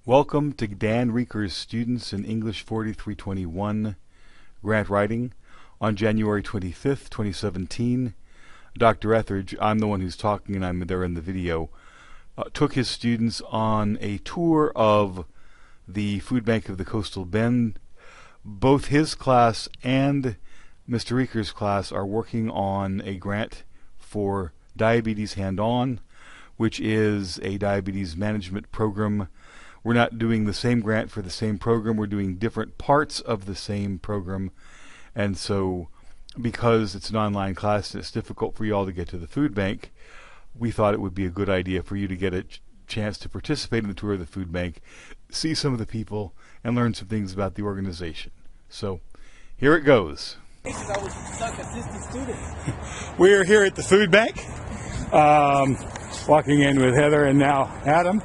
Welcome to Dan Reeker's Students in English 4321 Grant Writing on January 25th, 2017. Dr. Etheridge, I'm the one who's talking and I'm there in the video, took his students on a tour of the food bank of the Coastal Bend. Both his class and Mr. Reeker's class are working on a grant for Diabetes Hand-On, which is a diabetes management program. We're not doing the same grant for the same program. We're doing different parts of the same program. And so because it's an online class and it's difficult for you all to get to the food bank, we thought it would be a good idea for you to get a chance to participate in the tour of the food bank, see some of the people, and learn some things about the organization. So here it goes. We're here at the food bank, walking in with Heather and now Adam.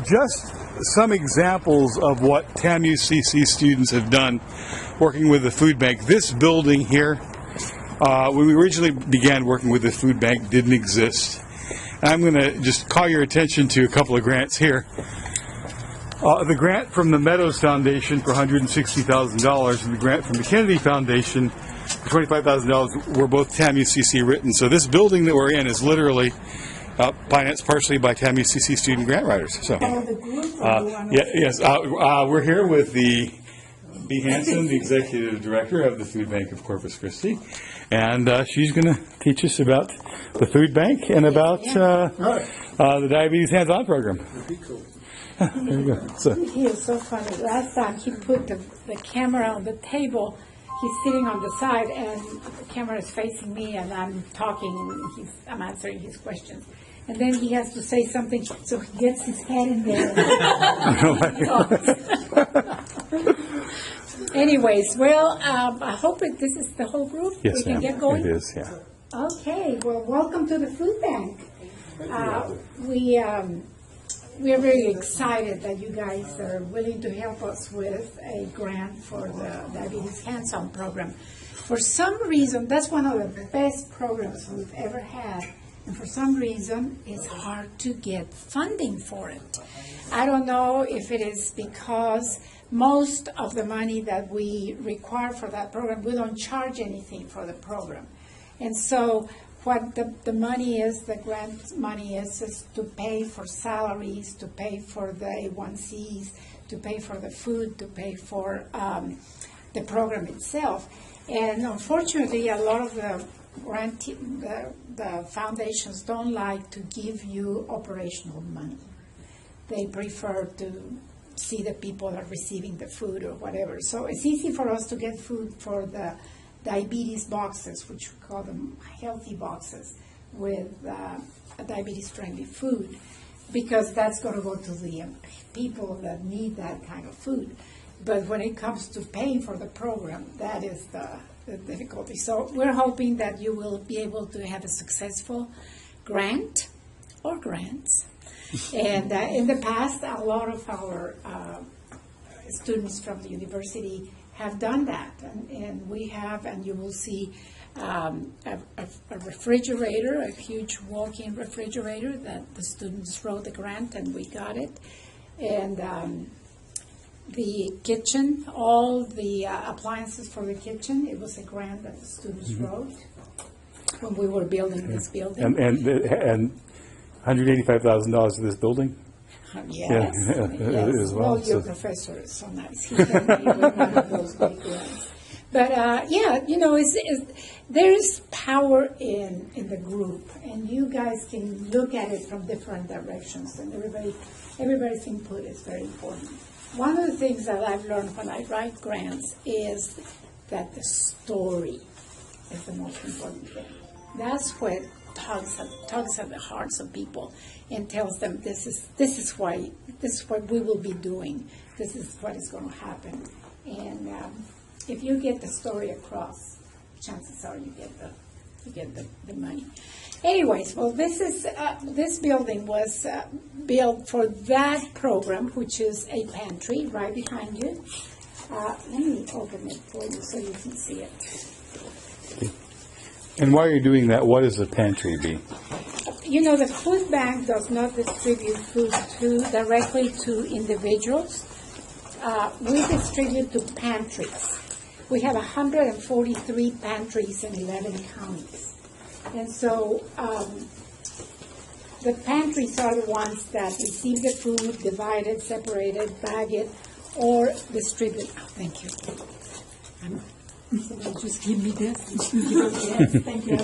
Just some examples of what TAMUCC students have done working with the food bank. This building here, when we originally began working with the food bank, didn't exist. And I'm going to just call your attention to a couple of grants here. The grant from the Meadows Foundation for $160,000 and the grant from the Kennedy Foundation for $25,000 were both TAMUCC written. So this building that we're in is literally financed partially by TAMUCC student grant writers. So, we're here with Bea Hansen, the executive director of the Food Bank of Corpus Christi, and she's going to teach us about the food bank and about the Diabetes Hands-On program. There you go. So. He is so funny. Last time he put the camera on the table, he's sitting on the side and the camera is facing me and I'm talking and I'm answering his questions. And then he has to say something, so he gets his head in there. Anyways, well, I hope this is the whole group. Yes, we can get going. It is, yeah. Okay, well, welcome to the food bank. We are very excited that you guys are willing to help us with a grant for the Diabetes Hands-On program. For some reason, that's one of the best programs we've ever had. And for some reason, it's hard to get funding for it. I don't know if it is because most of the money that we require for that program, we don't charge anything for the program. And so what the money is, the grant money is to pay for salaries, to pay for the A1Cs, to pay for the food, to pay for the program itself. And unfortunately, a lot of the foundations don't like to give you operational money. They prefer to see the people are receiving the food or whatever. So it's easy for us to get food for the diabetes boxes, which we call them healthy boxes, with diabetes-friendly food, because that's going to go to the people that need that kind of food. But when it comes to paying for the program, that is the difficulty. So we're hoping that you will be able to have a successful grant or grants. And in the past, a lot of our students from the university have done that. And we have, and you will see a refrigerator, a huge walk-in refrigerator that the students wrote the grant and we got it. And the kitchen, all the appliances for the kitchen, it was a grant that the students wrote when we were building this building. And $185,000 for this building? Yes. Yes. As well. Well, your professor is so nice. He can make one of those big grants. But there is power in the group, and you guys can look at it from different directions, and everybody's input is very important. One of the things that I've learned when I write grants is that the story is the most important thing. That's what tugs at the hearts of people and tells them this is what we will be doing. This is what is going to happen. And if you get the story across, chances are you get the money. Anyways, well, this building was built for that program, which is a pantry right behind you. Let me open it for you so you can see it. And while you're doing that, what is a pantry, Bea? A you know, the food bank does not distribute food directly to individuals. We distribute to pantries. We have 143 pantries in 11 counties. And so the pantries are the ones that receive the food, divide it, separate it, bag it, or distribute. Oh, thank you. Somebody just give me this. Yes, thank you.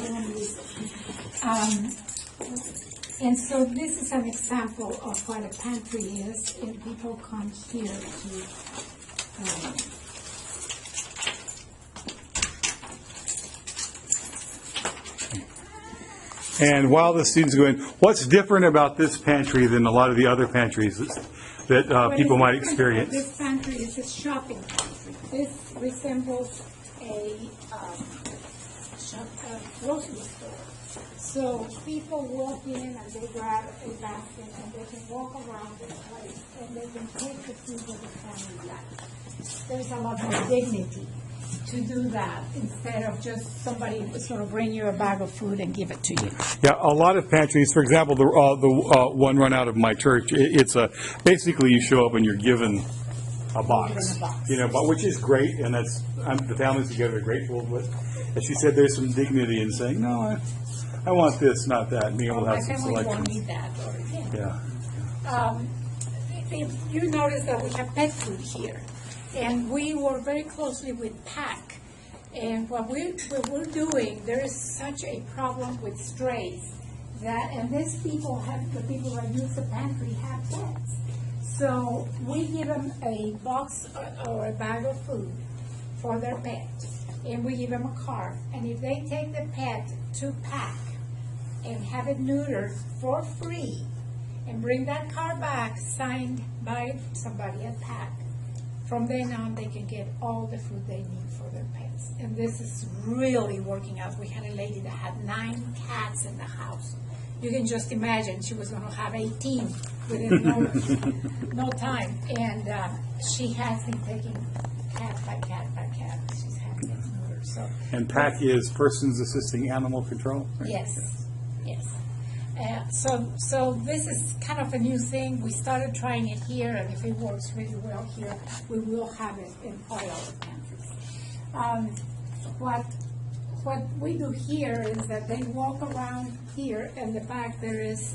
And so this is an example of what a pantry is, and people come here to And while the students go in, what's different about this pantry than a lot of the other pantries that people might experience? This pantry is a shopping pantry. This resembles a grocery store. So people walk in and they grab a basket and they can walk around this place and they can take the food that the family likes. There's a lot more dignity to do that instead of just somebody sort of bring you a bag of food and give it to you. Yeah, a lot of pantries, for example, the one run out of my church, it's basically you show up and you're given a box, but which is great, and that's the families together are grateful with. As she said, there's some dignity in saying, no, I want this, not that, and being able to have some My family selection. won't need that. Yeah. If you notice that we have pet food here, and we work very closely with PAC. And what we're doing, there is such a problem with strays and these people the people that use the pantry have pets. So we give them a box or a bag of food for their pet, and we give them a card. And if they take the pet to PAC and have it neutered for free, and bring that card back signed by somebody at PAC, from then on, they can get all the food they need for their pets. And this is really working out. We had a lady that had 9 cats in the house. You can just imagine she was going to have 18 within no time. And she has been taking cat by cat by cat. She's having it neutered. So, And PAC is Persons Assisting Animal Control? Right? yes, yes. So this is kind of a new thing. We started trying it here, and if it works really well here, we will have it in all our pantries. What we do here is that they walk around here, and the back there is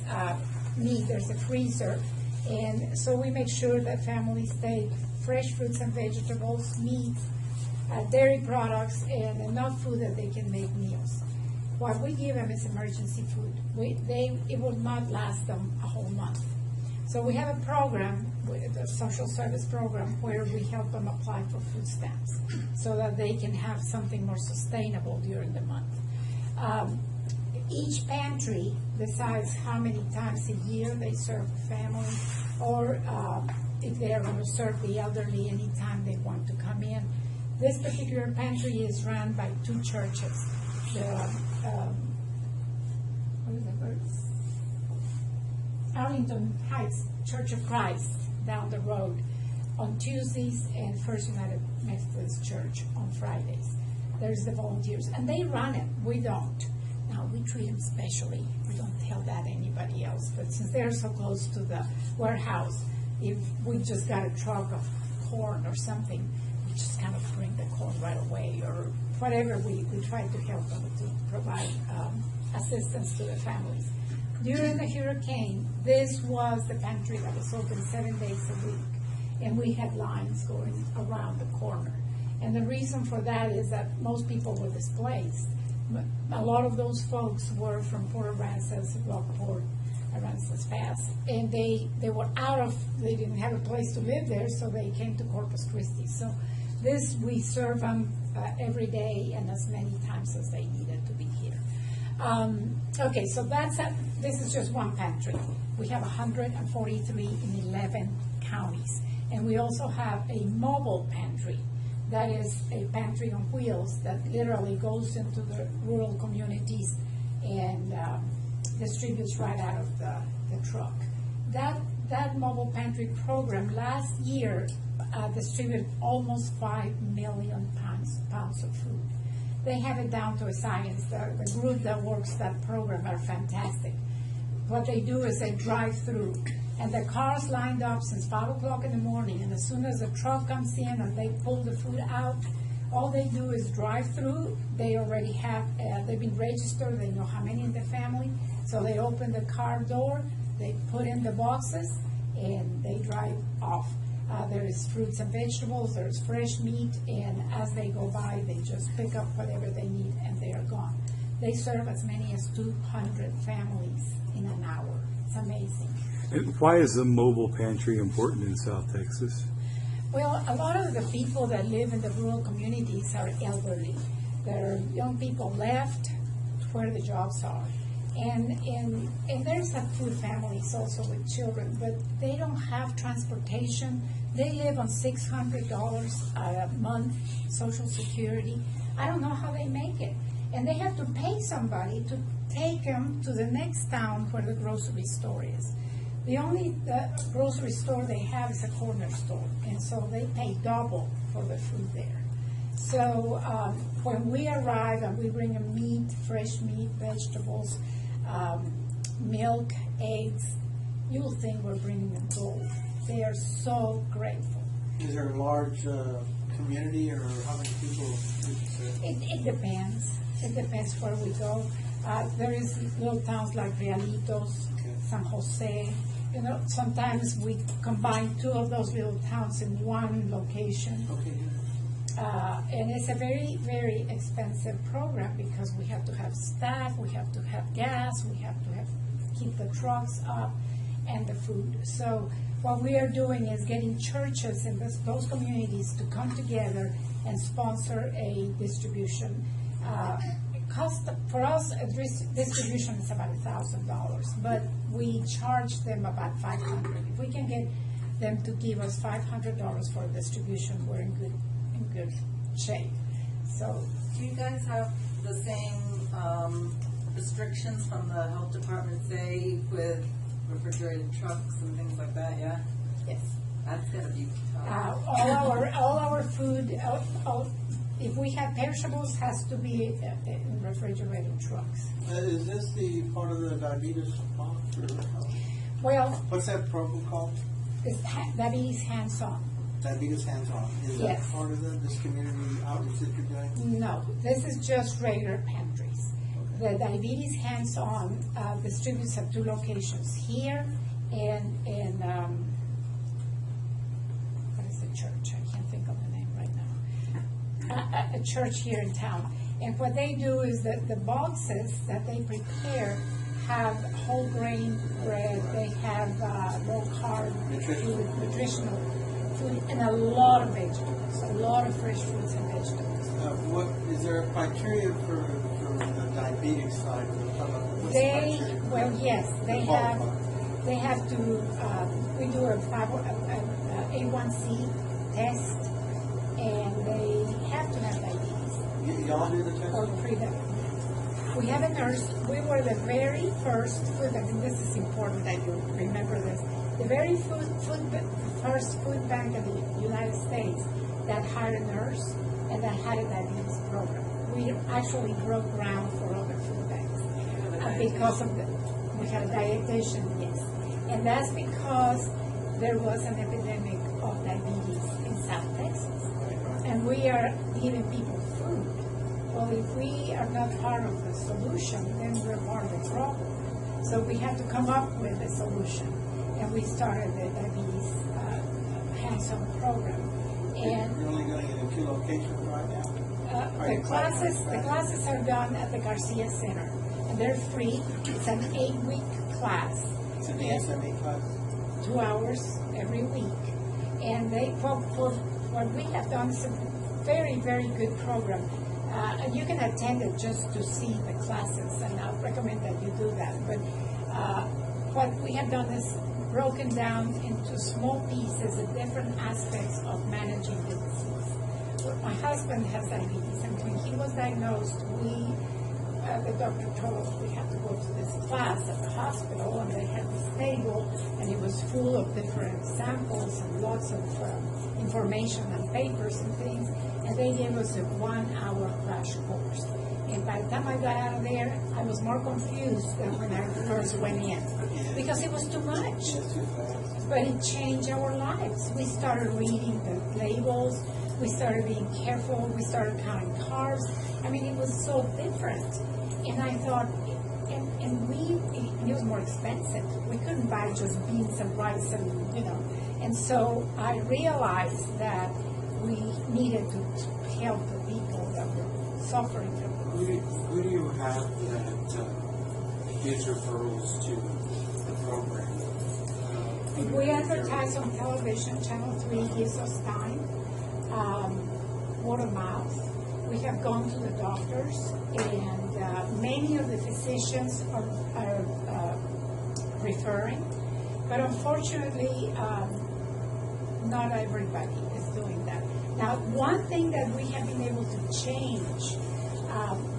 meat. There's a freezer, and so we make sure that families take fresh fruits and vegetables, meat, dairy products, and enough food that they can make meals. What we give them is emergency food. It will not last them a whole month. So we have a program, a social service program, where we help them apply for food stamps so that they can have something more sustainable during the month. Each pantry decides how many times a year they serve the family, or if they are going to serve the elderly anytime they want to come in. This particular pantry is run by 2 churches. Arlington Heights Church of Christ down the road on Tuesdays, and First United Methodist Church on Fridays. There's the volunteers, and they run it. We don't. Now, we treat them specially. We don't tell that anybody else, but since they're so close to the warehouse, if we just got a truck of corn or something, we just kind of bring the corn right away, or whatever. We try to help them to provide assistance to the families. During the hurricane, this was the pantry that was open 7 days a week, and we had lines going around the corner. And the reason for that is that most people were displaced. A lot of those folks were from Port Aransas, Rockport, Aransas Pass, and they didn't have a place to live there, so they came to Corpus Christi. So we serve them every day and as many times as they needed to be here. Okay, so this is just one pantry. We have 143 in 11 counties. And we also have a mobile pantry. That is a pantry on wheels that literally goes into the rural communities and distributes right out of the truck. That mobile pantry program last year distributed almost 5 million pounds of food. They have it down to a science. The group that works that program are fantastic. what they do is they drive through, and the cars lined up since 5 o'clock in the morning, and as soon as the truck comes in and they pull the food out, all they do is drive through. They already have, they've been registered, they know how many in the family, so they open the car door, they put in the boxes, and they drive off. There is fruits and vegetables, there's fresh meat, and as they go by, they just pick up whatever they need and they are gone. They serve as many as 200 families in an hour. It's amazing. And why is the mobile pantry important in South Texas? Well, a lot of the people that live in the rural communities are elderly. There are young people left where the jobs are. And there's a few families also with children, but they don't have transportation. They live on $600 a month, Social Security. I don't know how they make it. And they have to pay somebody to take them to the next town where the grocery store is. The only grocery store they have is a corner store, and so they pay double for the food there. So when we arrive and we bring them meat, fresh meat, vegetables, milk, eggs, you'll think we're bringing them gold. They are so grateful. Is there a large community, or how many people? It depends. It depends where we go. There is little towns like Realitos, San Jose. You know, sometimes we combine two of those little towns in one location. And it's a very, very expensive program because we have to have staff, we have to have gas, we have to keep the trucks up and the food. So what we are doing is getting churches in those communities to come together and sponsor a distribution. For us, a distribution is about $1,000, but we charge them about $500. If we can get them to give us $500 for a distribution, we're in good shape. So, do you guys have the same restrictions from the health department, say, with refrigerated trucks and things like that? Yeah. yes. That's gonna be tough. All our food, if we have perishables, has to be in refrigerated trucks. Is this the part of the diabetes box? Well, What's that program called? it's diabetes hands-on. Diabetes Hands-On. Is Yes. that part of this community outreach that you're doing? No, this is just regular pantries. The diabetes hands-on distributes at two locations, here and what is the church? I can't think of the name right now. A church here in town. And what they do is that the boxes that they prepare have whole grain bread, they have low-carb food, nutritional food, and a lot of vegetables, a lot of fresh fruits and vegetables. What is there a criteria for the diabetes side? What's the criteria? Well, yes, they have to. We do a A1C test, and they have to have diabetes Y'all do the test? or pre-diabetes. We have a nurse. We were the very first food. I think this is important that you remember this. The very first food bank in the United States that hired a nurse and that had a diabetes program. We actually broke ground for other food banks because of we had a dietitian, yes. And that's because there was an epidemic of diabetes in South Texas. And we are giving people food. Well, if we are not part of the solution, then we're part of the problem. So we have to come up with a solution. And we started the diabetes hands-on program. And you're only doing it in two locations right now? the classes are done at the Garcia Center, and they're free. It's an 8-week class. It's an ASME class? 2 hours every week. And what we have done is a very, very good program. And you can attend it just to see the classes, and I recommend that you do that. But what we have done is broken down into small pieces the different aspects of managing the disease. My husband has diabetes, and when he was diagnosed, the doctor told us we had to go to this class at the hospital, and they had this table, and it was full of different samples and lots of information and papers and things, and they gave us a 1-hour crash course. And by the time I got out of there, I was more confused than when I first went in, because it was too much. But it changed our lives. We started reading the labels. We started being careful. We started counting carbs. I mean, it was so different. And I thought, and it was more expensive. We couldn't buy just beans and rice and, And so I realized that we needed to help the people that were suffering from Who do you have that gives referrals to the program? We advertise on television. Channel 3 gives us time. Word of mouth. We have gone to the doctors, and many of the physicians are referring. But unfortunately, not everybody is doing that. Now, one thing that we have been able to change,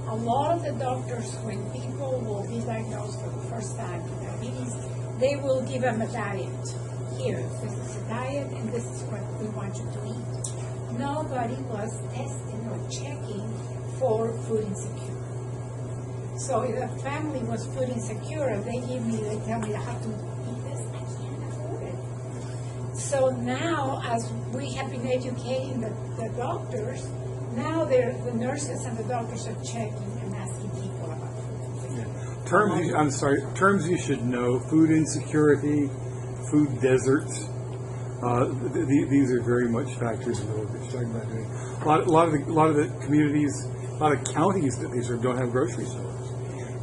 a lot of the doctors, when people will be diagnosed for the first time with diabetes, they will give them a diet. Here, this is a diet, and this is what we want you to eat. Nobody was testing or checking for food insecure. So if a family was food insecure, they tell me I have to eat this, I can't afford it. So now, as we have been educating the doctors, now the nurses and the doctors are checking and asking people about food insecurity. Terms you should know: food insecurity, food deserts. These are very much factors in what we're talking about doing. A lot of the communities, a lot of counties that they serve don't have grocery stores,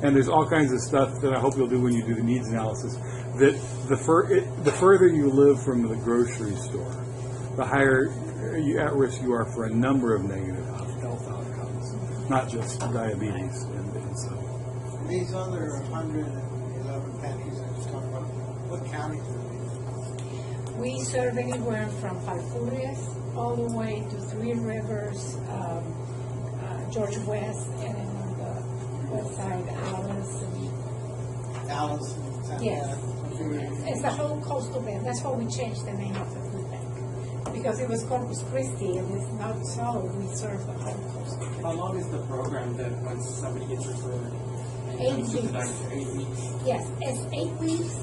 and there's all kinds of stuff that I hope you'll do when you do the needs analysis. That the further you live from the grocery store, the higher at risk you are for a number of negative health outcomes, not just diabetes and so. These other 111 pantries I just talked about, what counties are they? We serve anywhere from Falfurrias all the way to Three Rivers, George West, and then on the west side, Alice. Alice and Santa Yes. Ana? It's the whole coastal bend. That's why we changed the name of the food bank, because it was Corpus Christi, and it's not so. We serve the whole coastal bend. How long is the program that once somebody gets referred? 8 comes to the weeks. doctor? 8 weeks. Yes, it's 8 weeks,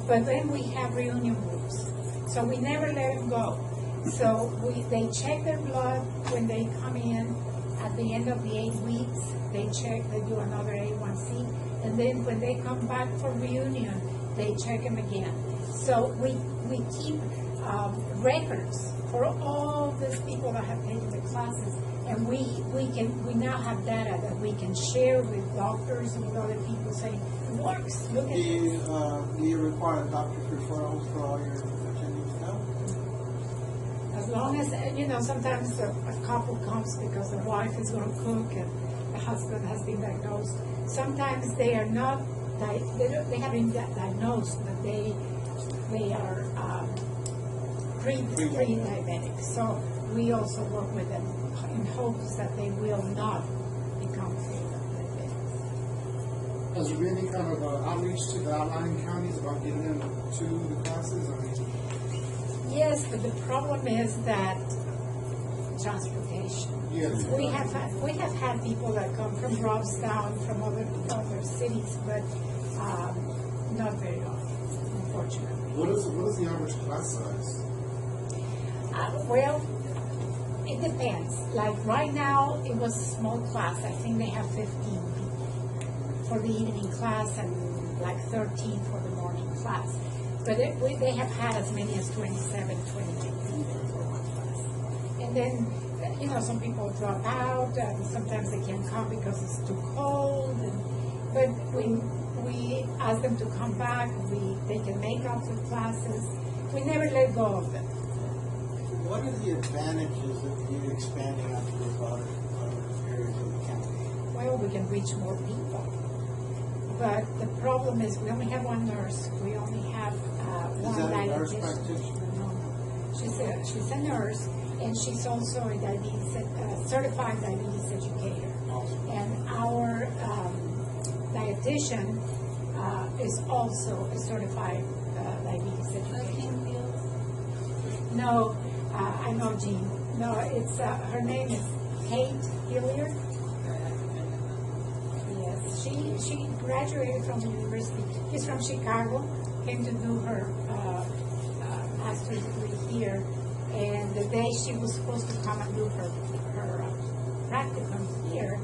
but then we have reunion groups. So we never let them go. So they check their blood when they come in. At the end of the 8 weeks, they do another A1C. And then when they come back for reunion, they check them again. So we keep records for all these people that have taken the classes. And we now have data that we can share with doctors and with other people saying, it works, look at this. Do you require doctor's referrals for all your attendees now? As long as, sometimes a couple comes because the wife is going to cook and the husband has been diagnosed. Sometimes they are not, they haven't been diagnosed, but they are pre-diabetic. So we also work with them in hopes that they will not become pre-diabetic. Has there been any kind of outreach to the outlying counties about getting them to the classes? Yes, but the problem is that transportation. Yes. We have had people that come from Robstown, from other cities, but not very often, unfortunately. What is the average class size? Well, it depends. Like right now, it was a small class. I think they have 15 people for the evening class and like 13 for the morning class. But they have had as many as 27, 28 people for one class. And then, some people drop out, and sometimes they can't come because it's too cold. But we ask them to come back. They can make up the classes. We never let go of them. What are the advantages of you expanding out to those other areas of the county? Well, we can reach more people. But the problem is we only have one nurse. We only have one that a nurse dietitian. practitioner? No. She's a nurse, and she's also a certified diabetes educator. Awesome. And our dietitian is also a certified diabetes educator. No, I know Jean. No, it's her name is Kate Hilliard. she graduated from the university. She's from Chicago, came to do her master's degree here, and the day she was supposed to come and do her practicum here,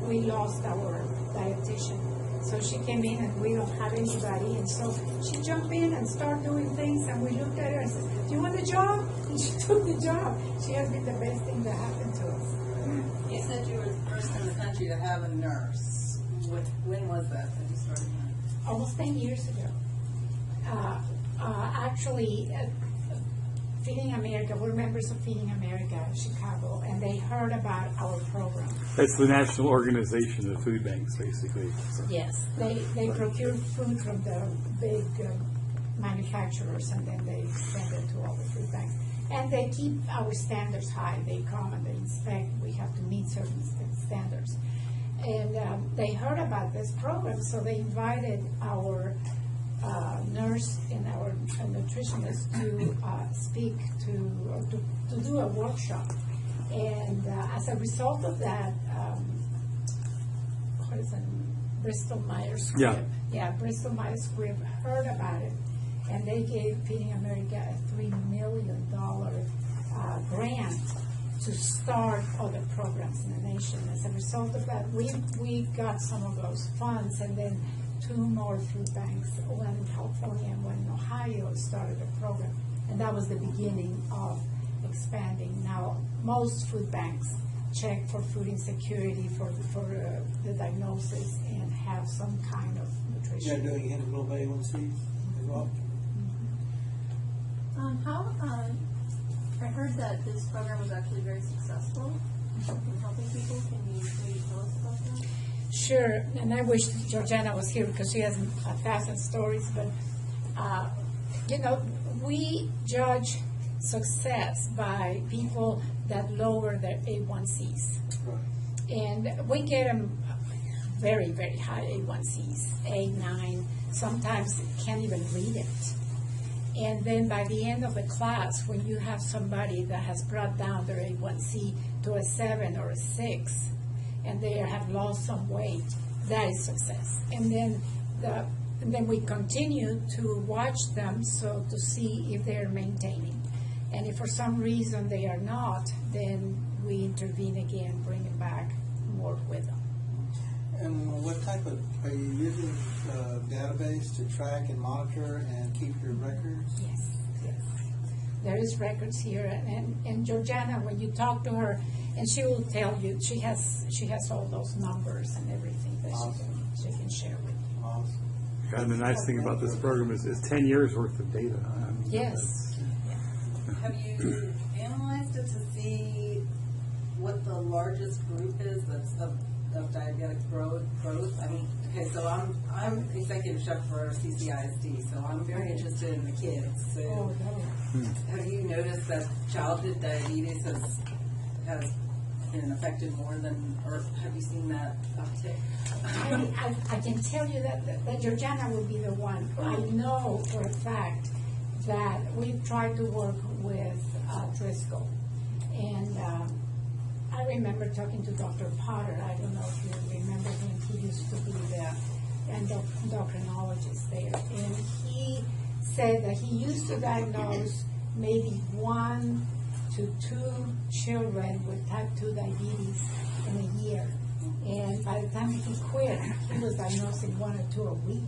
we lost our dietitian. So she came in and we don't have anybody, and so she jumped in and started doing things, and we looked at her and said, "Do you want the job?" And she took the job. She has been the best thing that happened to us. You said you were the first in the country to have a nurse. When was that you started that? Almost 10 years ago. Actually, Feeding America, we're members of Feeding America Chicago, and they heard about our program. That's the national organization of food banks, basically. So. Yes. They procure food from the big manufacturers, and then they send it to all the food banks. And they keep our standards high. They come and they inspect. We have to meet certain standards. And they heard about this program, so they invited our nurse and our nutritionist to speak to do a workshop. And as a result of that, what is it? Bristol Myers Squibb. Yeah, Bristol Myers Squibb heard about it, and they gave Feeding America a $3 million grant to start other programs in the nation. As a result of that, we got some of those funds, and then 2 more food banks, one in California and one in Ohio, started a program. And that was the beginning of expanding. Now, most food banks check for food insecurity, for the diagnosis, and have some kind of nutrition. They're doing hemoglobin A1C as well. I heard that this program was actually very successful in helping people. Can you maybe tell us about that? Sure, and I wish Georgiana was here because she has 1,000 stories, but we judge success by people that lower their A1Cs. Right. And we get them very, very high A1Cs, A9, sometimes can't even read it. And then by the end of the class, when you have somebody that has brought down their A1C to a 7 or a 6, and they have lost some weight, that is success. And then we continue to watch them so to see if they're maintaining. And if for some reason they are not, then we intervene again, bring them back, and work with them. And what type of, are you using a database to track and monitor and keep your records? Yes, yes. There is records here, and Georgiana, when you talk to her, and she will tell you, she has all those numbers and everything that she can share with you. Awesome. And the nice thing about this program is 10 years worth of data. Yes. Have you analyzed it to see what the largest group is that's of diabetic growth? I mean, okay, so I'm executive chef for CCISD, so I'm very interested in the kids. So Oh, no. have you noticed that childhood diabetes has been affected more than, or have you seen that uptick? I can tell you that Georgiana will be the one. I know for a fact that we've tried to work with Driscoll. And I remember talking to Dr. Potter. I don't know if you remember him. He used to be the endocrinologist there. And he said that he used to diagnose maybe 1 to 2 children with type 2 diabetes in a year. And by the time he quit, he was diagnosing 1 or 2 a week.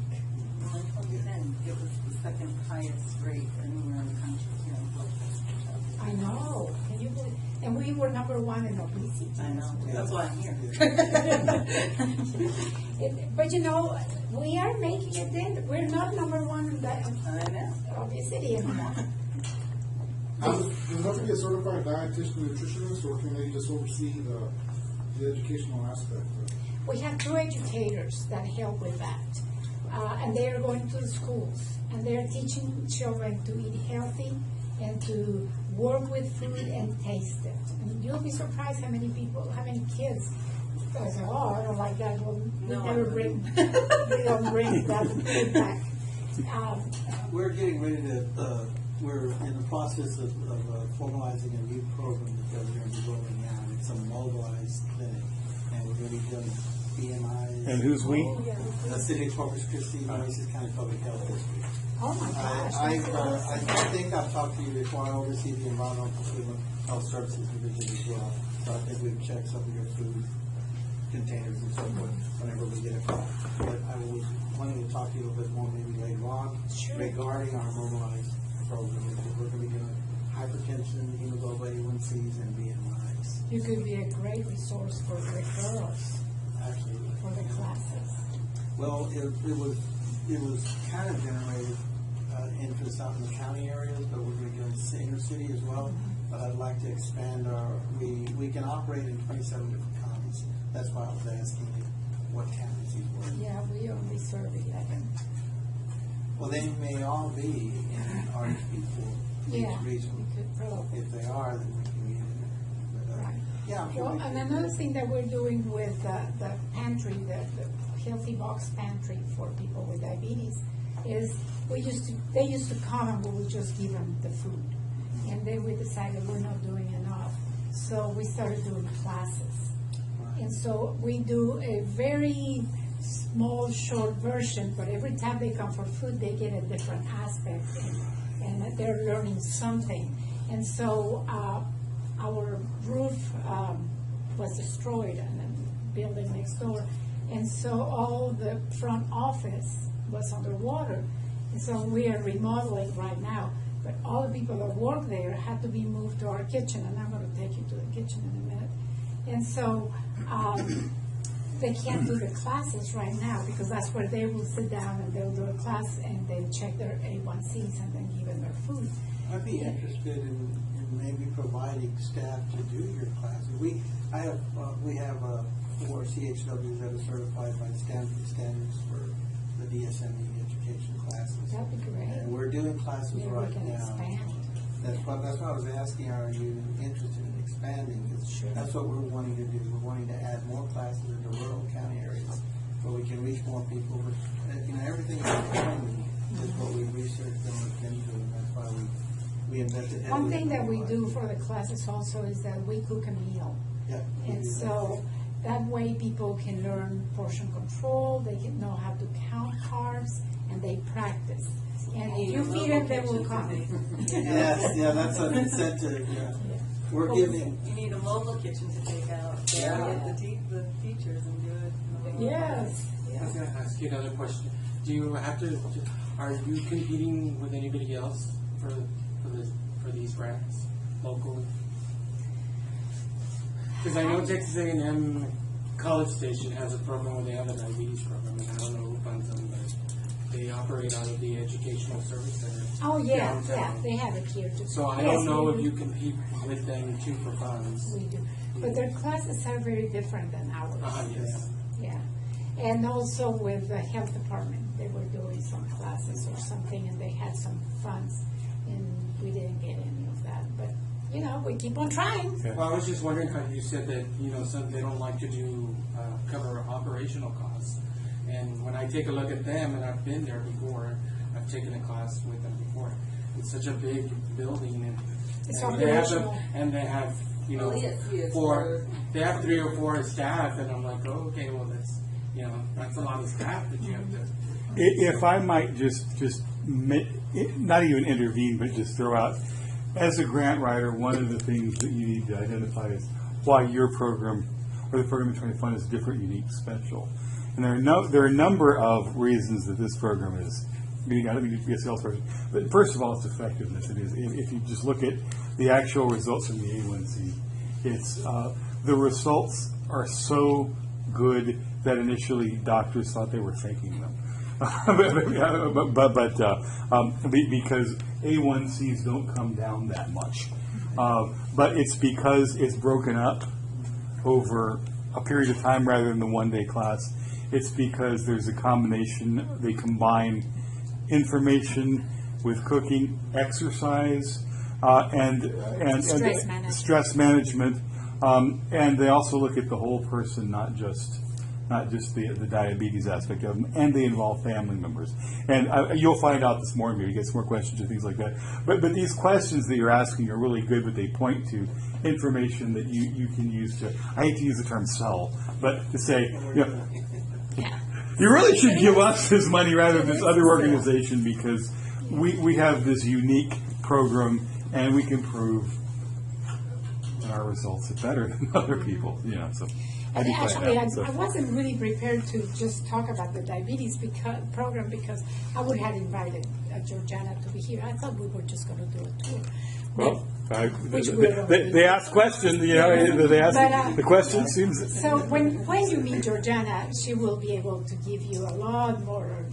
In 2010, it was the second highest rate anywhere in the country. I know. Can you believe? And we were number 1 in obesity. I know. That's why I'm here. But we are making it then. We're not number 1 in I know. obesity anymore. Does it have to be a certified dietitian nutritionist, or can they just oversee the educational aspect? We have 2 educators that help with that. And they are going to the schools, and they are teaching children to eat healthy and to work with food and taste it. And you'll be surprised how many kids say, "Oh, I don't like that." Well, we don't bring that food back. We're getting ready to, we're in the process of formalizing a new program that we're going to be rolling out. It's a mobilized clinic, and we're going to be doing BMI. And who's we? The city of Corpus Christi, Nueces County Public Health District. Oh my gosh. I think I've talked to you before. I oversee the Environmental Consumer Health Services Division as well. So I think we've checked some of your food containers and so forth whenever we get a call. But I was wanting to talk to you a little bit more maybe later on regarding our mobilized program. We're going to be doing hypertension, hemoglobin A1Cs, and BMIs. You could be a great resource for referrals Absolutely. for the classes. Well, it was kind of generated interest out in the county areas, but we're going to get into inner city as well. But I'd like to expand we can operate in 27 different counties. That's why I was asking you what counties these were. Yeah, we only serve 11. Well, they may all be in RHB for each Yeah, region. we could probably. If they are, then we can get in there. But, Right. yeah, I'm sure Well, we and can. another thing that we're doing with the pantry, the Healthy Box pantry for people with diabetes, is they used to come and we would just give them the food. And then we decided we're not doing enough. So we started doing classes. And so we do a very small, short version, but every time they come for food, they get a different aspect and they're learning something. And so our roof was destroyed in the building next door. And so all the front office was underwater. And so we are remodeling right now. But all the people that work there had to be moved to our kitchen, and I'm going to take you to the kitchen in a minute. And so they can't do the classes right now because that's where they will sit down and they'll do a class and then check their A1Cs and then give them their food. I'd be interested in maybe providing staff to do your classes. We have 4 CHWs that are certified by Stanford standards for the DSME education classes. That'd be great. And we're doing classes Maybe we right can now. expand. That's why I was asking, are you interested in expanding? 'Cause Sure. that's what we're wanting to do. We're wanting to add more classes into rural county areas where we can reach more people. But, everything we're doing is what we researched and looked into, and that's why we invested heavily. One thing that we in do for the classes also is that we cook a meal. Yeah. we And do that. so that way people can learn portion control, they can know how to count carbs, and they practice. And if you feed them, they will come. Yes, yeah, that's an incentive, yeah. We're giving, You need a mobile kitchen to take out, Yeah. get the teachers and do it. Yes, I was yes. gonna ask you another question. Do you have to? Are you competing with anybody else for these grants locally? Because I know Texas A&M College Station has a program where they have a diabetes program, and I don't know who funds them, but they operate out of the Educational Service Center. Oh, yeah, downtown. they have it here too. So I Yes, don't know we if do. you compete with them too for funds. We do, but their classes are very different than ours. Yes. Yeah, and also with the health department, they were doing some classes or something, and they had some funds, and we didn't get any of that, but, we keep on trying. Yeah. Well, I was just wondering how you said that, some, they don't like to do, cover operational costs. And when I take a look at them, and I've been there before, I've taken a class with them before, it's such a big building and. It's and they have operational. and they have, Well, yes, yes, they have 3 or 4 staff, and I'm like, oh, okay, well, that's a lot of staff that you have to. If I might just not even intervene, but just throw out, as a grant writer, one of the things that you need to identify is why your program or the program you're trying to fund is different, unique, special. And there are a number of reasons that this program is. I don't need to be a salesperson, but first of all, its effectiveness. It is. If you just look at the actual results from the A1C, it's the results are so good that initially doctors thought they were faking them. Because A1Cs don't come down that much. But it's because it's broken up over a period of time rather than the one-day class. It's because there's a combination, they combine information with cooking, exercise, and Stress management. stress management. And they also look at the whole person, not just not just the diabetes aspect of them, and they involve family members. And you'll find out this morning, maybe get some more questions and things like that. But these questions that you're asking are really good, but they point to information that you can use to, I hate to use the term sell, but to say, you know, you really should give us this money rather than this other organization, because we have this unique program and we can prove that our results are better than other people, you know, so. how do you find Actually, out? So- I wasn't really prepared to just talk about the diabetes program because I would have invited Georgiana to be here. I thought we were just going to do a tour. Well, Which we're already they ask questions, you know, they ask, But, the question seems, So when you meet Georgiana, she will be able to give you a lot more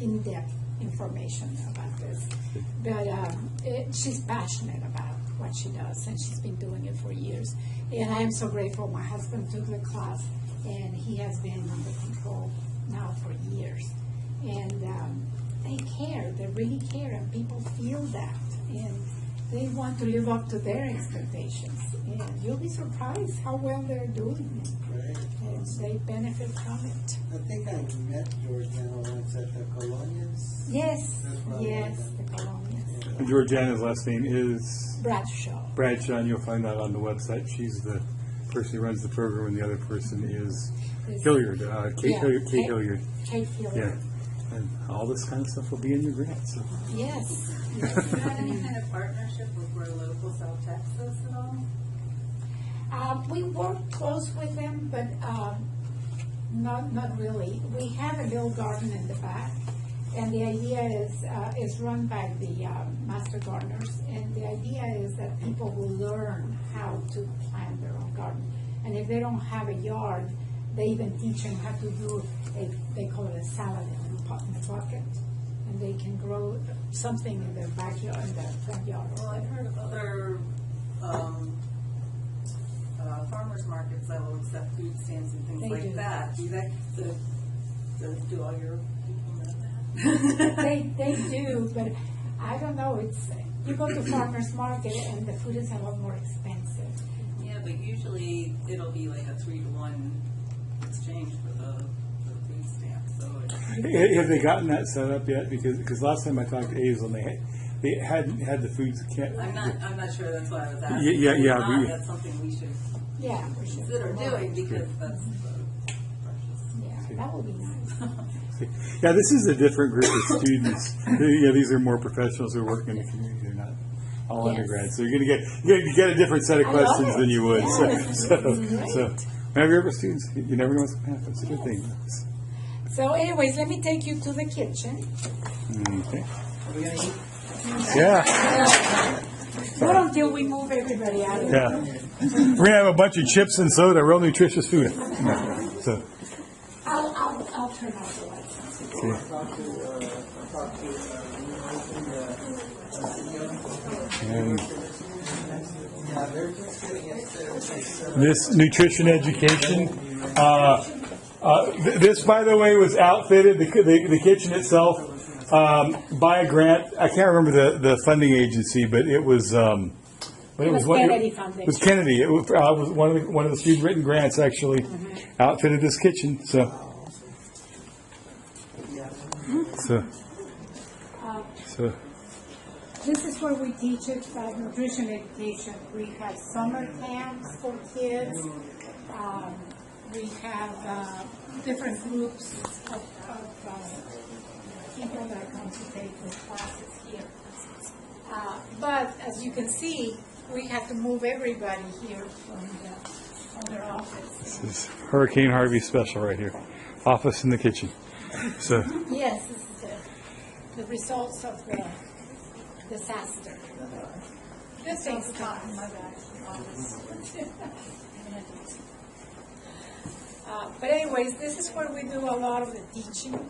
in-depth information about this. But she's passionate about what she does, and she's been doing it for years. And I am so grateful. My husband took the class, and he has been under control now for years. And they care. They really care, and people feel that. And they want to live up to their expectations. And you'll be surprised how well they're doing. Right. And they benefit from it. I think I met Georgiana once at the Colonians. Yes, That's what I yes, like. the Colonians. and Georgiana's last name is Bradshaw. Bradshaw, and you'll find that on the website. She's the person who runs the program, and the other person is Hilliard, Kate Yeah, Hilliard. Kate Hilliard. Kate Yeah, Hilliard. and all this kind of stuff will be in your grant. So. Yes. Do you have any kind of partnership with We're Local South Texas at all? We work close with them, but not really. We have a little garden in the back, and the idea is run by the master gardeners, and the idea is that people will learn how to plant their own garden. And if they don't have a yard, they even teach them how to do they call it a salad in a bucket, and they can grow something in their backyard, in their front yard. Well, I've heard of other farmers markets that will accept food stamps and things They like do. that. Do all your people know that? They do, but I don't know, you go to farmer's market and the food is a lot more expensive. Yeah, but usually it'll be like a 3-to-1 exchange for the food stamp. So Have they gotten that set up yet? Because last time I talked to Hazel, they hadn't had the foods. I'm not sure. That's why I was asking. Yeah, If yeah, not, that's something we should Yeah, we should. consider doing because that's precious. Yeah, that would be nice. Yeah, this is a different group of students. Yeah, these are more professionals who are working in the community. They're not all Yes. undergrads, so you're gonna get a different set of I love questions it. than you would. Yes, So, great. so whenever you're ever students, you never know what's going to happen. It's a good thing. So anyways, let me take you to the kitchen. Okay. Are we gonna eat? Yeah, Not until we move everybody out of yeah. We're gonna have a bunch of chips and soda, real nutritious food. Yeah. So, I'll turn off the lights. okay. And this nutrition education. This, by the way, was outfitted, the kitchen itself, by a grant. I can't remember the funding agency, but it was. But It was Kennedy Foundation. It was Kennedy. It was one of the student-written grants actually outfitted this kitchen. So. This is where we teach it, nutrition education. We have summer camps for kids. We have different groups of people that come to take the classes here. But as you can see, we have to move everybody here from their office. This is Hurricane Harvey special right here. Office in the kitchen. So, Yes, this is the results of the disaster. This takes time. But anyways, this is where we do a lot of the teaching.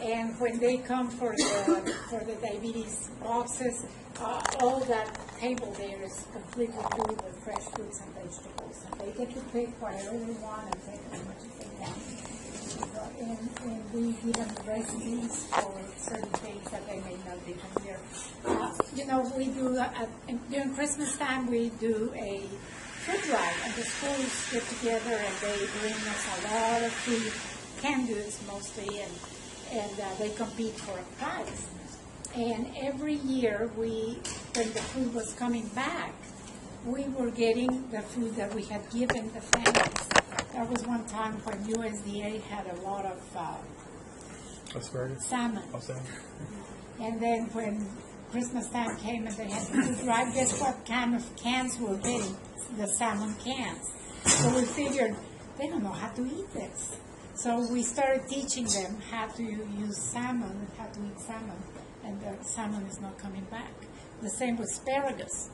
And when they come for the diabetes boxes, all that table there is completely filled with fresh fruits and vegetables. And they get to pick whatever they want and take as much as they want. And we give them recipes for certain things that they may not be familiar. We do, during Christmas time, we do a food drive, and the schools get together and they bring us a lot of food, canned goods mostly, and they compete for a prize. And every year, when the food was coming back, we were getting the food that we had given the families. There was one time when USDA had a lot of salmon. And then when Christmas time came and they had the food drive, guess what kind of cans we were getting? The salmon cans. So we figured, they don't know how to eat this. So we started teaching them how to use salmon, how to eat salmon, and the salmon is not coming back. The same with asparagus.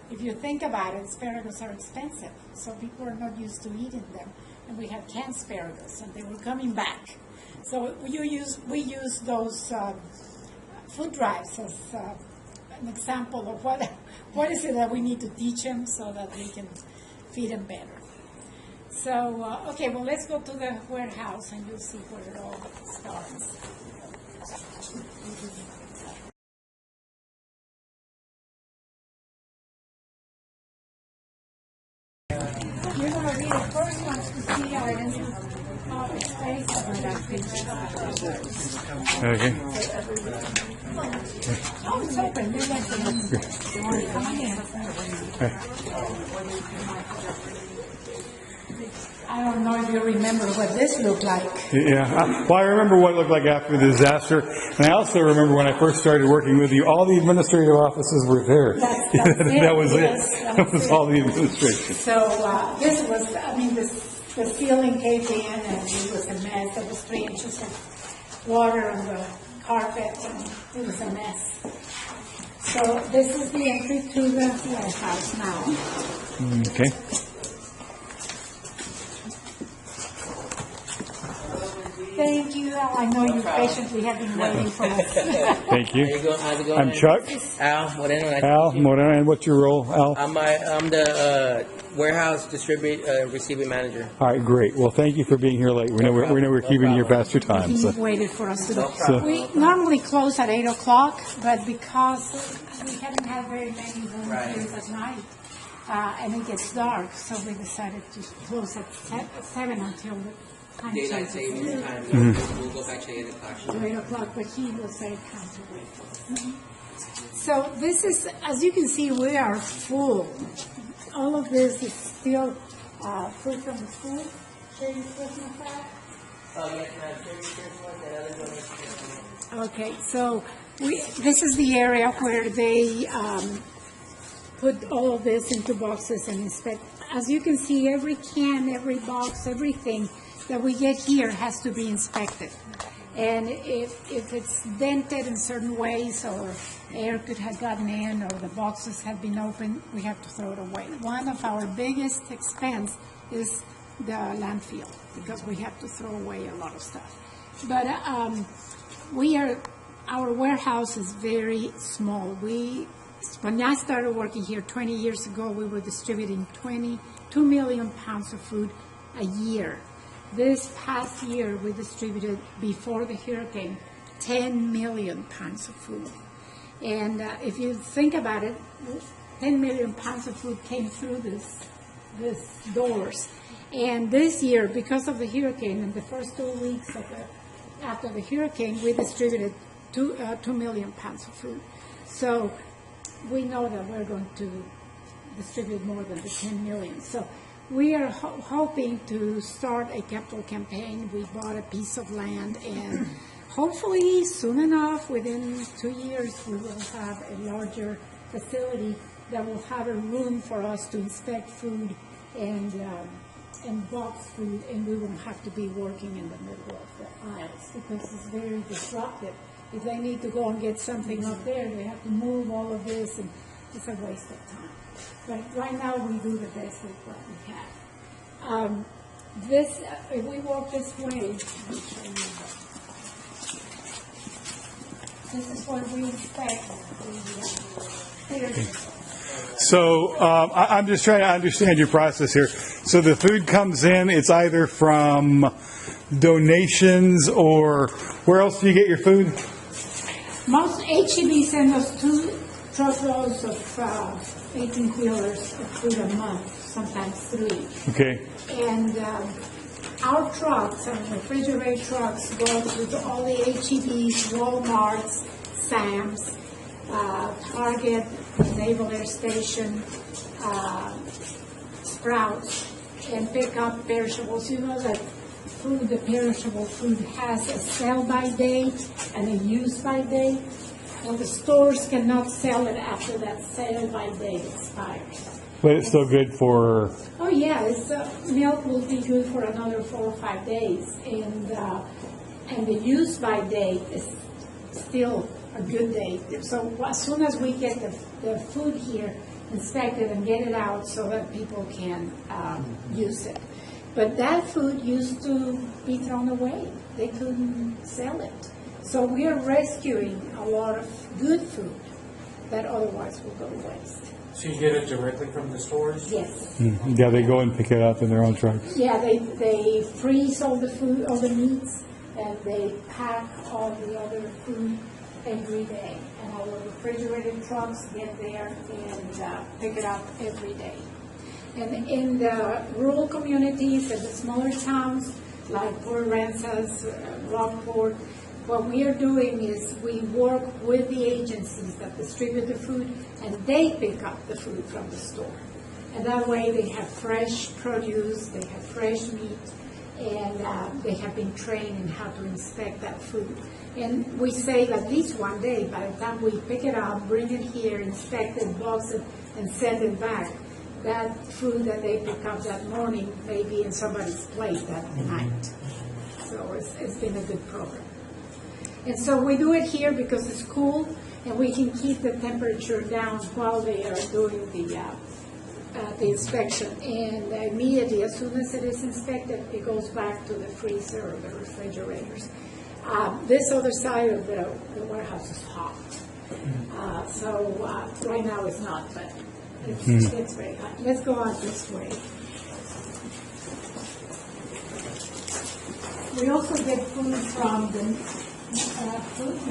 If you think about it, asparagus are expensive, so people are not used to eating them. And we had canned asparagus, and they were coming back. So we use those food drives as an example of what is it that we need to teach them so that we can feed them better. So, okay, well, let's go to the warehouse, and you'll see where it all starts. You're going to be the first ones to see our new office space on that picture. Okay. Oh, it's open. You're like the I don't know if you remember what this looked like. Yeah. Well, I remember what it looked like after the disaster, and I also remember when I first started working with you, all the administrative offices were there. That's it. That was Yes, it. That was all the administration. So this was, I mean, the ceiling caved in and it was a mess. There was 3 inches of water on the carpet and it was a mess. So this is the entry to the warehouse now. Okay. Thank you. I know you patiently have been waiting for us. Thank you. How's it going? I'm Chuck. Al Moreno. Nice to Al meet you. Moreno, and what's your role, Al? I'm the warehouse receiving manager. All right, great. Well, thank you for being here late. We know we're keeping you past your time. He So. waited for us to go. So- We normally close at 8 o'clock, but because we hadn't had very many volunteers at night, and it gets dark, so we decided to close at 7 until the time Daylight changes. savings time. We'll go back to 8 o'clock. To 8 o'clock, but he was very kind to wait for us. So this is, as you can see, we are full. All of this is still food from the school. Show you Christmas back. Oh, yes, ma'am. Okay, so this is the area where they put all of this into boxes and inspect. As you can see, every can, every box, everything that we get here has to be inspected. And if it's dented in certain ways or air could have gotten in or the boxes have been opened, we have to throw it away. One of our biggest expense is the landfill because we have to throw away a lot of stuff. But our warehouse is very small. When I started working here 20 years ago, we were distributing 2 million pounds of food a year. This past year, we distributed, before the hurricane, 10 million pounds of food. And if you think about it, 10 million pounds of food came through these doors. And this year, because of the hurricane, in the first 2 weeks after the hurricane, we distributed 2 million pounds of food. So we know that we're going to distribute more than the 10 million. So we are hoping to start a capital campaign. We bought a piece of land, and hopefully soon enough, within 2 years, we will have a larger facility that will have a room for us to inspect food and box food, and we won't have to be working in the middle of the aisles because it's very disruptive. If they need to go and get something up there, they have to move all of this, and it's a waste of time. But right now, we do the best with what we have. If we walk this way, let me show you. This is what we inspect. So I'm just trying to understand your process here. So the food comes in, it's either from donations or where else do you get your food? Most HEB send us truckloads of 18-wheelers of food a month, sometimes 3. Okay. And our trucks, our refrigerated trucks, go to all the H-E-Bs, Walmarts, Sam's, Target, Naval Air Station, Sprouts, and pick up perishables. You know that food, the perishable food, has a sell-by date and a use-by date. Well, the stores cannot sell it after that sell-by date expires. But it's still good for. Oh yeah, milk will be good for another 4 or 5 days, and the use by date is still a good date. So as soon as we get the food here inspected and get it out so that people can use it. But that food used to be thrown away. They couldn't sell it. So we are rescuing a lot of good food that otherwise will go to waste. So you get it directly from the stores? Yes. Yeah, they go and pick it up in their own trucks. Yeah, they freeze all the food, all the meats, and they pack all the other food every day. And our refrigerated trucks get there and pick it up every day. And in the rural communities and the smaller towns, like Port Aransas, Rockport, what we are doing is we work with the agencies that distribute the food, and they pick up the food from the store. And that way they have fresh produce, they have fresh meat, and they have been trained in how to inspect that food. And we save at least one day by the time we pick it up, bring it here, inspect it, box it, and send it back. That food that they pick up that morning may be in somebody's plate that night. So it's been a good program. And so we do it here because it's cool, and we can keep the temperature down while they are doing the inspection. And immediately, as soon as it is inspected, it goes back to the freezer or the refrigerators. This other side of the warehouse is hot. So right now it's not, but it's very hot. Let's go on this way. We also get food from the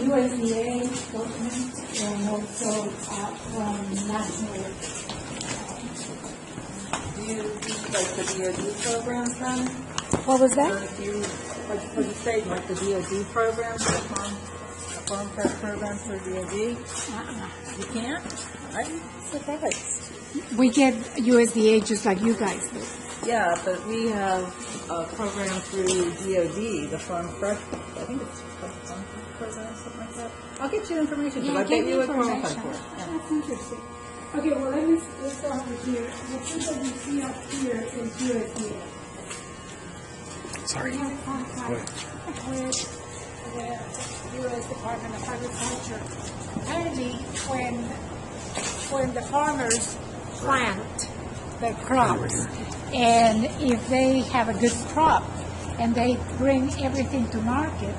USDA government and also from national. Do you use like the DoD programs then? What was Or that? if you, like for the state, like the DoD programs, the farm fresh programs for DoD? You can't? I'm surprised. We get USDA just like you guys do. Yeah, but we have a program through DoD, the Farm Fresh, I think it's Farm Fresh program, something like that. I'll get you information, because I bet you would qualify for it. Yeah. That's interesting. Okay, well, let's go over here. The thing that you see up here is USDA. Sorry. We have a contract with the U.S. Department of Agriculture. Apparently, when the farmers plant their crops, and if they have a good crop and they bring everything to market,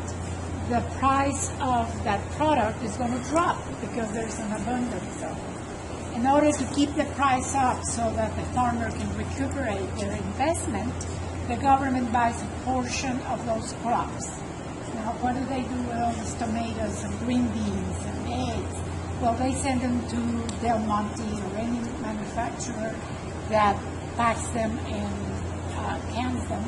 the price of that product is going to drop because there's an abundance of it. In order to keep the price up so that the farmer can recuperate their investment, the government buys a portion of those crops. Now, what do they do with all these tomatoes and green beans and eggs? Well, they send them to Del Monte or any manufacturer that packs them and cans them,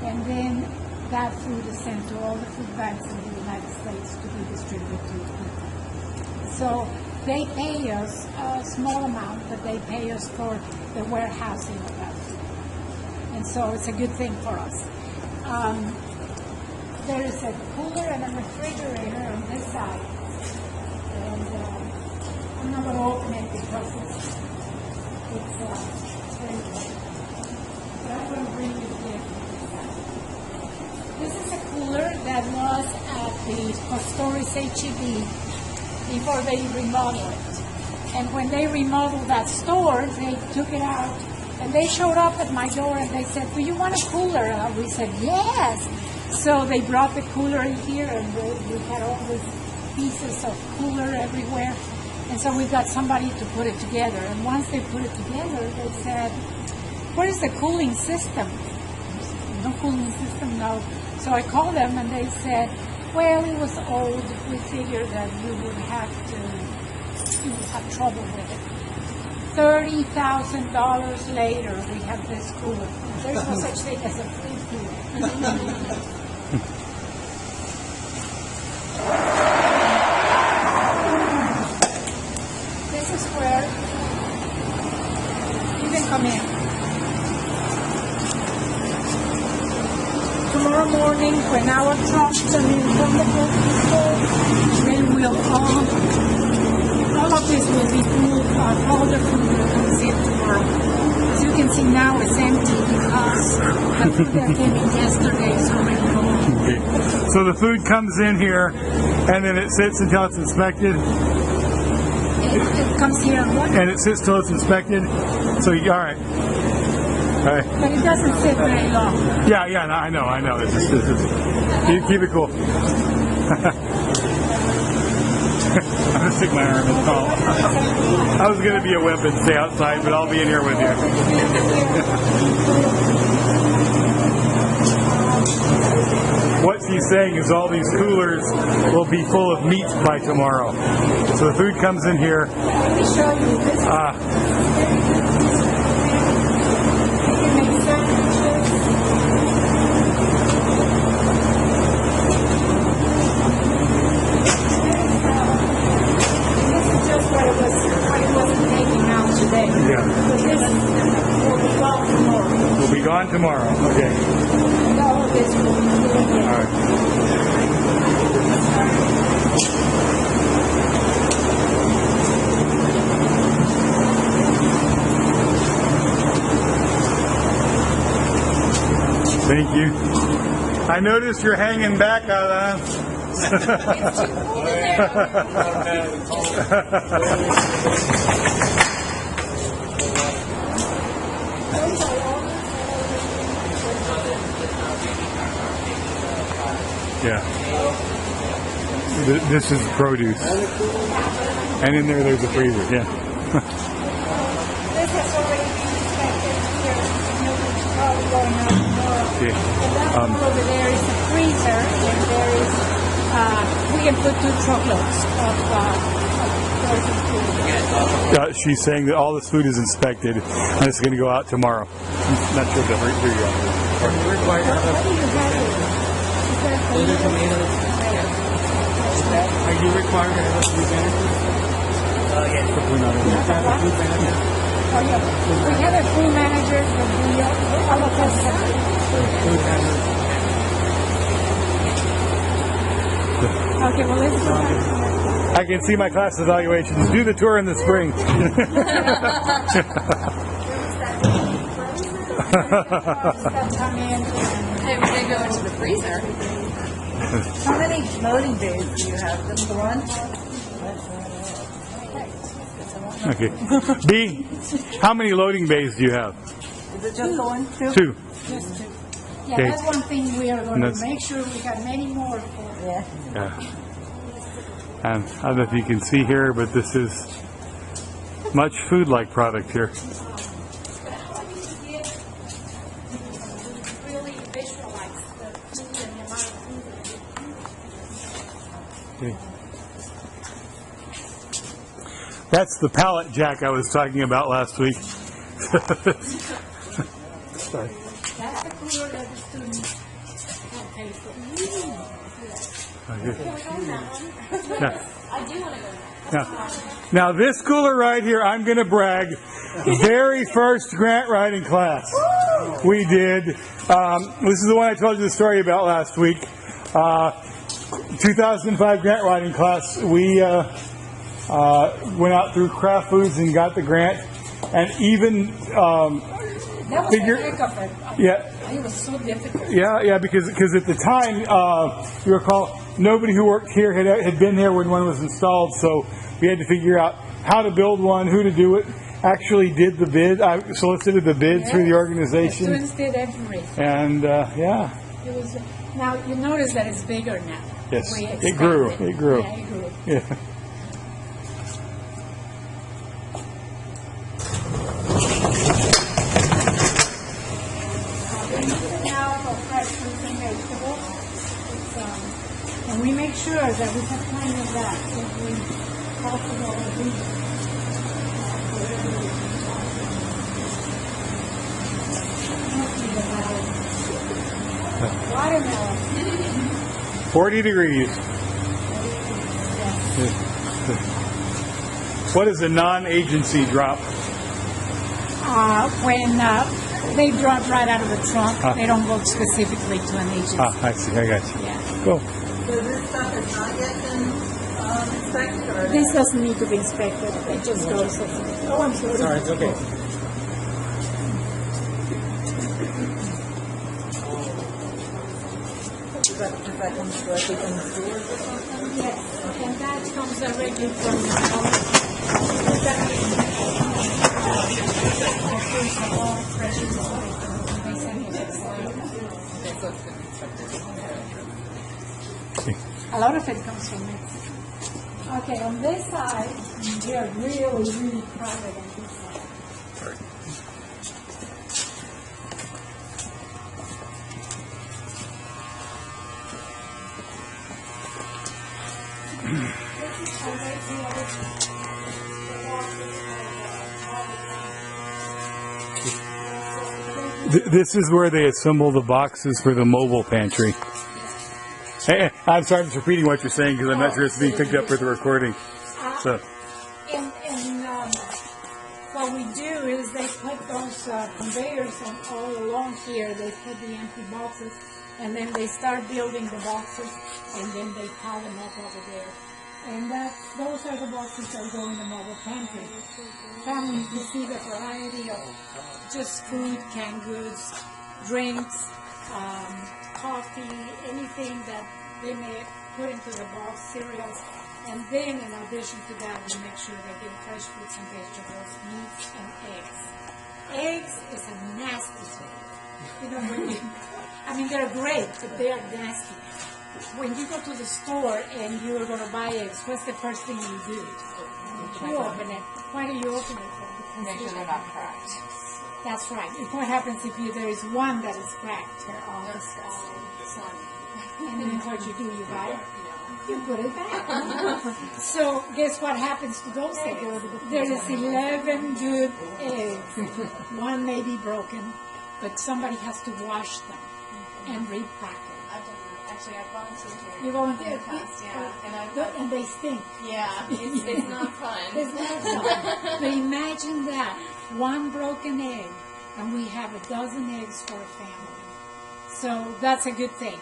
and then that food is sent to all the food banks in the United States to be distributed to people. So they pay us a small amount, but they pay us for the warehousing of that food. And so it's a good thing for us. There is a cooler and a refrigerator on this side. And I'm not going to open it because it's very good. But I'm going to bring you here. This is a cooler that was at the Costores H-E-B before they remodeled it. And when they remodeled that store, they took it out and they showed up at my door and they said, "Do you want a cooler?" And we said, "Yes." So they brought the cooler in here, and we had all these pieces of cooler everywhere. And so we got somebody to put it together. And once they put it together, they said, "What is the cooling system?" "No cooling system, no." So I called them and they said, "Well, it was old. We figured that you would have to students have trouble with it. $30,000 later, we have this cooler. There's no such thing as a free food. This is where you can come in. Tomorrow morning, when our trucks are in from the people, then we'll all of this will be full of all the food that comes in tomorrow. As you can see now, it's empty because the food that came in yesterday is already gone. Okay. So the food comes in here, and then it sits until it's inspected, It comes here, what? and it sits till it's inspected. So, all right. All right. But it doesn't sit very long. Yeah, no, I know. This is, you keep it cool. I'm gonna stick my arm in the call. I was gonna be a wimp and stay outside, but I'll be in here with you. What she's saying is all these coolers will be full of meat by tomorrow. So the food comes in here. Let me show you this. You can make sandwiches. This is just what it wasn't taking out today. Yeah. But this will be gone tomorrow. We'll be gone tomorrow. Okay. And all of this will be good again. All right. Thank you. I noticed you're hanging back out Yeah. This is produce. And in there's a freezer, yeah. This has already been inspected here. Nobody's probably going out tomorrow. Okay. And that over there is a freezer, and there is, we can put 2 truckloads of frozen food. She's saying that all this food is inspected and it's going to go out tomorrow. I'm not sure if that here you are. Are you required to have What do you have here? Is that a for tomatoes? Are you required to have a food manager? Yes. Oh, yeah. We have a food manager, but we all of us have Okay, well, let's go back to that. I can see my class evaluations. Do the tour in the spring. That come in. They go into the freezer. How many loading bays do you have? Just the one? Okay. B, how many loading bays do you have? Is it just the one? 2? 2. Just to, yeah, Okay. that's one thing we are going to That's- make sure we have many more for. Yeah. Yeah. And I don't know if you can see here, but this is much food-like product here. Really visualize the food and the amount of food. Okay. That's the pallet jack I was talking about last week. Sorry. That's the cooler that the students have paid for. Okay. I do want to go. Now this cooler right here, I'm going to brag, very first grant writing class we did. This is the one I told you the story about last week. 2005 grant writing class. We went out through Kraft Foods and got the grant, and even That was Figure- a heck of it. yeah. It was so difficult. Yeah, because at the time, you recall, nobody who worked here had been here when one was installed, so we had to figure out how to build one, who to do it. Actually did the bid, I solicited the bids through the The organization, students did everything. and yeah, It was, now you notice that it's bigger now. Yes, We it grew, expected. it grew. Yeah, it grew. yeah. Now for fresh fruits and vegetables, and we make sure that we have plenty of that. possible watermelon. 40 degrees. What is a non-agency drop? When they drop right out of the trunk, they don't go specifically to an agency. I see. I got you. Yeah. Cool. So this stuff has not yet been inspected, or? This doesn't need to be inspected. It just goes. Oh, I'm sorry. Sorry, it's okay. Does that come directly from the stores or something? Yes, and that comes directly from a lot of it comes from Mexico. Okay, on this side, we are really, really private on this side. This is where they assemble the boxes for the mobile pantry. Hey, I'm sorry, I'm just repeating what you're saying because I'm not sure it's being picked up for the recording. So, And what we do is they put those conveyors on all along here. They put the empty boxes, and then they start building the boxes, and then they pile them up over there. And those are the boxes that go in the mobile pantry. Family, you see the variety of just food, canned goods, drinks, coffee, anything that they may put into the box, cereals. And then in addition to that, we make sure they get fresh fruits and vegetables, meats, and eggs. Eggs is a nasty thing. You know, I mean, they're great, but they are nasty. When you go to the store and you are going to buy eggs, what's the first thing you do? You open it. Why do you open it? Because Make sure they're not cracked. that's right. And what happens if there is one that is cracked? They're all disgusting. And then what you do, you buy it? You put it back. So guess what happens to those eggs? There is 11 good eggs. One may be broken, but somebody has to wash them and repack it. Actually, I've volunteered here. You volunteer? in the past, yeah, And they stink. yeah, it's not fun. It's not fun. But imagine that. One broken egg, and we have a dozen eggs for a family. So that's a good thing.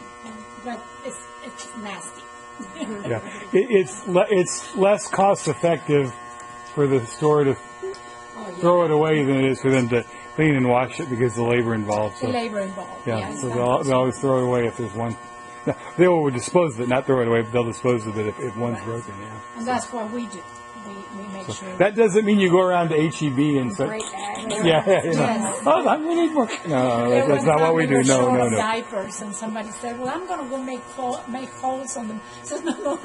But it's nasty. yeah, it's less cost effective for the store to throw it away than it is for them to clean and wash it because of the labor involved. The So, labor involved. yeah, Yes, so they'll always throw it away if there's one. No, they will dispose of it, not throw it away, but they'll dispose of it if one's broken. Yeah. and that's what we do. We make sure. That doesn't mean you go around to HEB and say, Great eggs. yeah, you know, Yes. oh, I'm going to need more. No, There that's was not what time we we do. were No, short no, of no. diapers, and somebody said, "Well, I'm going to go make holes on them." I said, "No."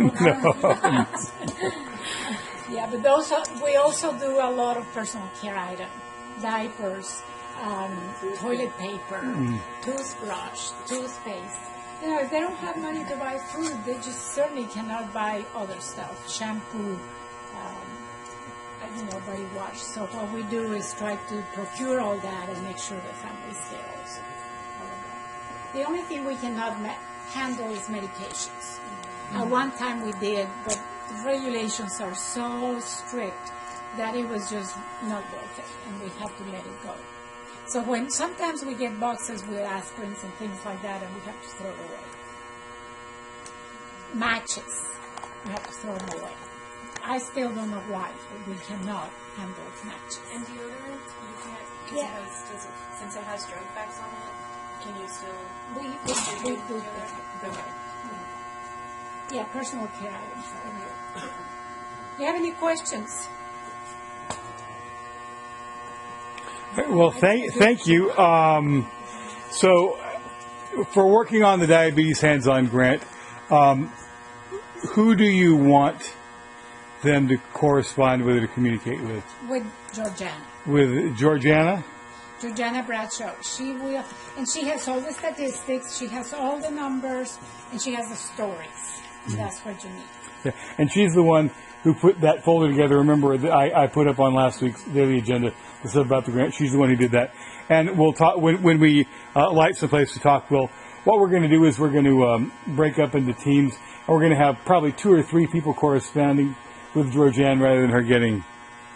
Yeah, but we also do a lot of personal care items, diapers, toilet paper, toothbrush, toothpaste. You know, if they don't have money to buy food, they just certainly cannot buy other stuff, shampoo, body wash. So what we do is try to procure all that and make sure the family stays. The only thing we cannot handle is medications. At one time we did, but the regulations are so strict that it was just not worth it, and we have to let it go. So sometimes we get boxes with aspirins and things like that, and we have to throw it away. Matches, we have to throw them away. I still don't know why, but we cannot handle matches. And deodorant, you can't, because Yeah. since it has drug facts on it, can you still We distribute do deodorant? Okay. Yeah, personal care items. Do you have any questions? Well, thank you. So, for working on the Diabetes Hands-On Grant, who do you want them to correspond with or to communicate with? With Georgiana. With Georgiana? Georgiana Bradshaw. She will, and she has all the statistics, she has all the numbers, and she has the stories. And that's what you need. Yeah. And she's the one who put that folder together. Remember that I put up on last week's daily agenda the stuff about the grant. She's the one who did that. And we'll talk when we light some place to talk. What we're going to do is we're going to break up into teams, and we're going to have probably 2 or 3 people corresponding with Georgianne rather than her getting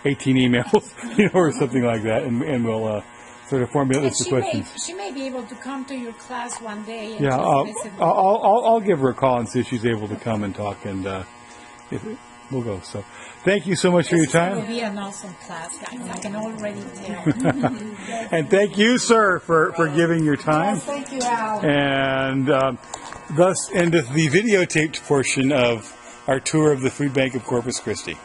18 emails, or something like that. And we'll sort of formulate And lists of questions. she may be able to come to your class one day. And Yeah, just visit. I'll give her a call and see if she's able to come and talk, and if we'll go. So, thank you so much for your This will time, be an awesome class, guys. I can already tell. and thank you, sir, for giving your time. Yes, thank you, Al. And thus endeth the videotaped portion of our tour of the Food Bank of Corpus Christi.